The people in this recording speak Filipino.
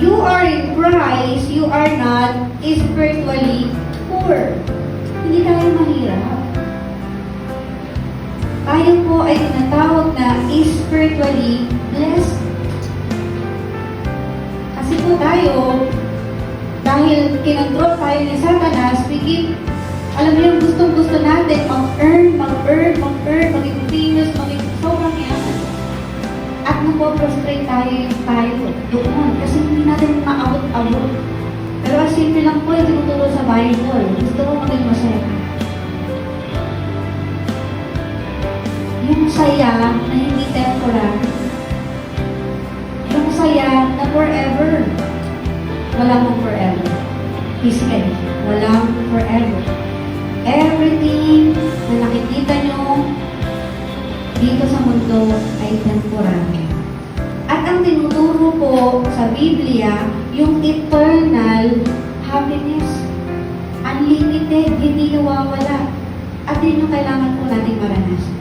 you are in Christ, you are not spiritually poor. Hindi tayo mahirap. Tayo po ay tinatawag na spiritually blessed. Kasi po tayo, dahil kinontrol tayo ni Satanas, alam mo yung gustong-gusto natin, mag-earn, maging famous, maging sobrang yaman. At napoprostrate tayo doon. Kasi hindi natin maabot-abot. Pero ang simple lang po yung tinuturo sa Bible. Gusto ko maging masaya. Yung saya na hindi temporary. Yung saya na forever. Walang forever. Physically. Walang forever. Everything na nakikita nyo dito sa mundo ay temporary. At ang tinuturo po sa Biblia, yung eternal happiness. Unlimited, hindi nawawala. At yun yung kailangan po natin maranasan.